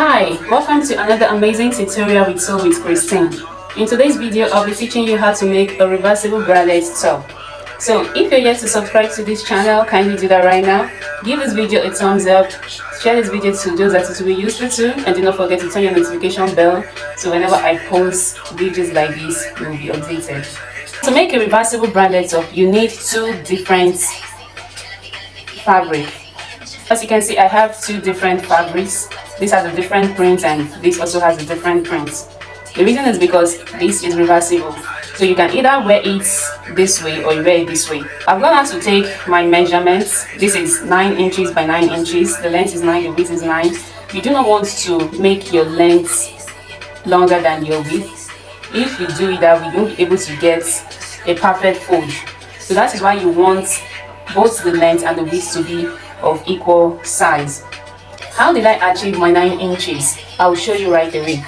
Hi, welcome to another amazing tutorial with Sew with Christine. In today's video, I'll be teaching you how to make a reversible bralette top. So if you're yet to subscribe to this channel, kindly do that right now. Give this video a thumbs up, share this video to those that it will be useful to, and do not forget to turn your notification bell so whenever I post videos like this, you will be updated. To make a reversible bralette top, you need two different fabric. As you can see, I have two different fabrics. This has a different print and this also has a different print. The reason is because this is reversible. So you can either wear it this way or you wear it this way. I'm going to have to take my measurements. This is 9 inches by 9 inches. The length is 9, the width is 9. You do not want to make your length longer than your width. If you do it that way, you won't be able to get a perfect fold. So that is why you want both the length and the width to be of equal size. How did I achieve my 9 inches? I will show you right away.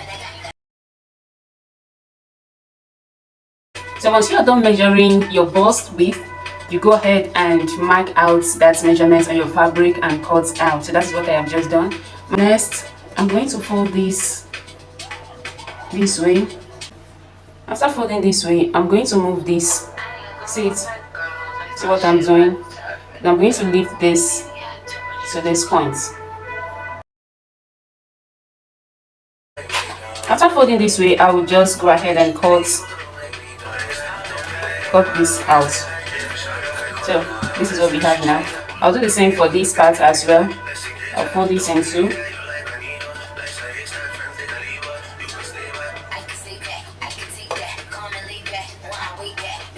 So once you are done measuring your bust width, you go ahead and mark out that measurement on your fabric and cut out. So that's what I have just done. Next, I'm going to fold this way. After folding this way, I'm going to move this. See what I'm doing? I'm going to lift this to this point. After folding this way, I will just go ahead and cut this out. So this is what we have now. I'll do the same for this part as well. I'll fold this in two.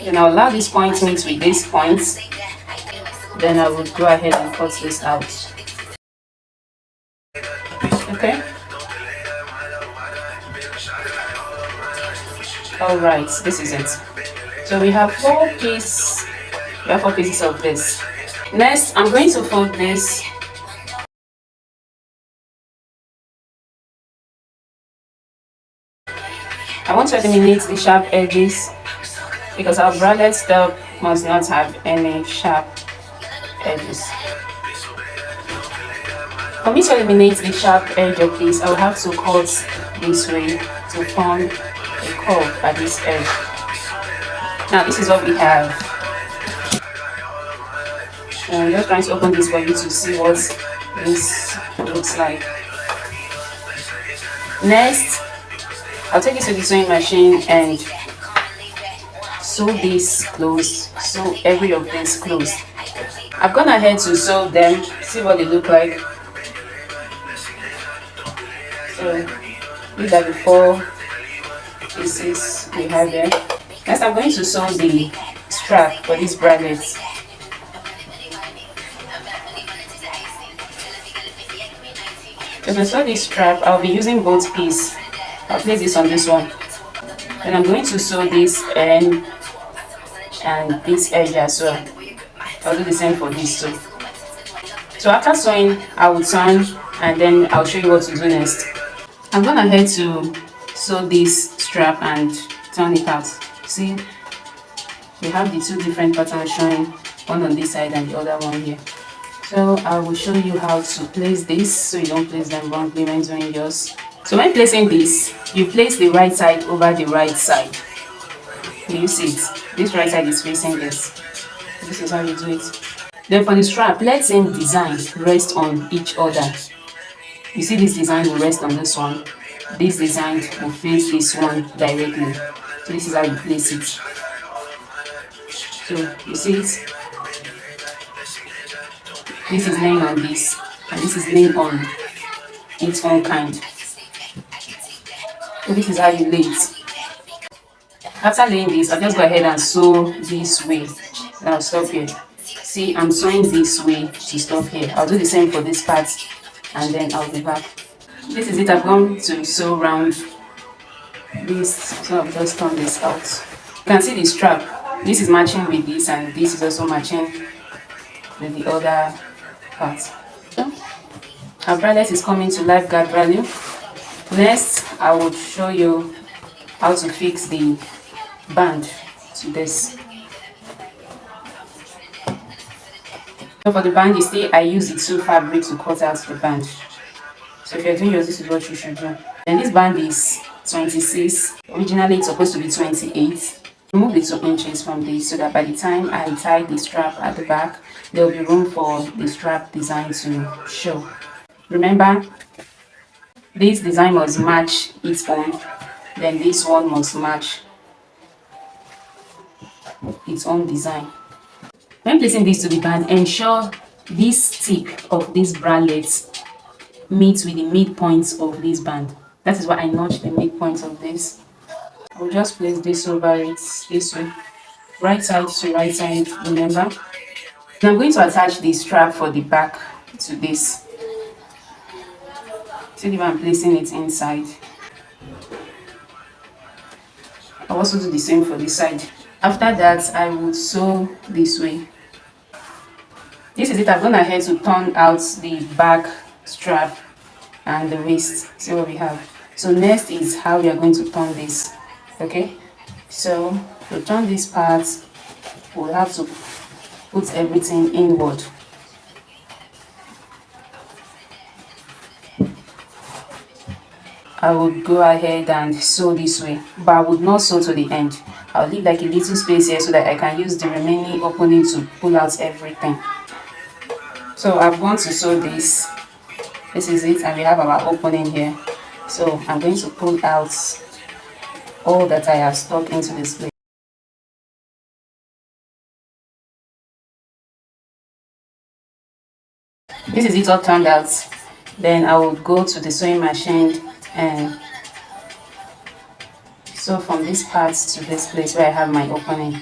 Then I'll allow this point meet with this point. Then I will go ahead and cut this out. Okay. Alright, this is it. So we have four pieces of this. Next, I'm going to fold this. I want to eliminate the sharp edges because our bralette top must not have any sharp edges. For me to eliminate the sharp edge of this, I will have to cut this way to form a curve at this edge. Now this is what we have. I'm just trying to open this for you to see what this looks like. Next, I'll take it to the sewing machine and sew this closed. Sew every of this closed. I've gone ahead to sew them, see what they look like. So these are the four pieces we have here. Next, I'm going to sew the strap for this bralette. To sew this strap, I'll be using both pieces. I'll place this on this one. Then I'm going to sew this end and this edge as well. I'll do the same for these two. So after sewing, I will turn and then I'll show you what to do next. I'm going ahead to sew this strap and turn it out. See, we have the two different patterns showing, one on this side and the other one here. So I will show you how to place this so you don't place them wrongly when doing yours. So when placing this, you place the right side over the right side. You see it. This right side is facing this. This is how you do it. Then for the strap, let same design rest on each other. You see this design will rest on this one. This design will face this one directly. So this is how you place it. So you see it. This is laying on this, and this is laying on its own kind. So this is how you lay it. After laying this, I'll just go ahead and sew this way. Now stop here. See, I'm sewing this way to stop here. I'll do the same for this part, and then I'll be back. This is it. I've gone to sew around this, so I'll just turn this out. You can see the strap. This is matching with this, and this is also matching with the other part. So our bralette is coming to life guard value. Next, I will show you how to fix the band to this. So for the band, you see I use the two fabrics to cut out the band. So if you're doing yours, this is what you should do. Then this band is 26. Originally it's supposed to be 28. Remove the 2 inches from this so that by the time I tie the strap at the back, there will be room for the strap design to show. Remember, this design must match its own, then this one must match its own design. When placing this to the band, ensure this tip of this bralette meets with the midpoint of this band. That is why I notched the midpoint of this. I'll just place this over it this way, right side to right side, remember. Now I'm going to attach the strap for the back to this. See the way I'm placing it inside. I'll also do the same for this side. After that, I would sew this way. This is it. I've gone ahead to turn out the back strap and the waist. See what we have. So next is how we are going to turn this. Okay, so to turn this part, we'll have to put everything inward. I would go ahead and sew this way, but I would not sew to the end. I'll leave like a little space here so that I can use the remaining opening to pull out everything. So I've gone to sew this. This is it, and we have our opening here. So I'm going to pull out all that I have stuck into this place. This is it all turned out. Then I will go to the sewing machine and sew from this part to this place where I have my opening.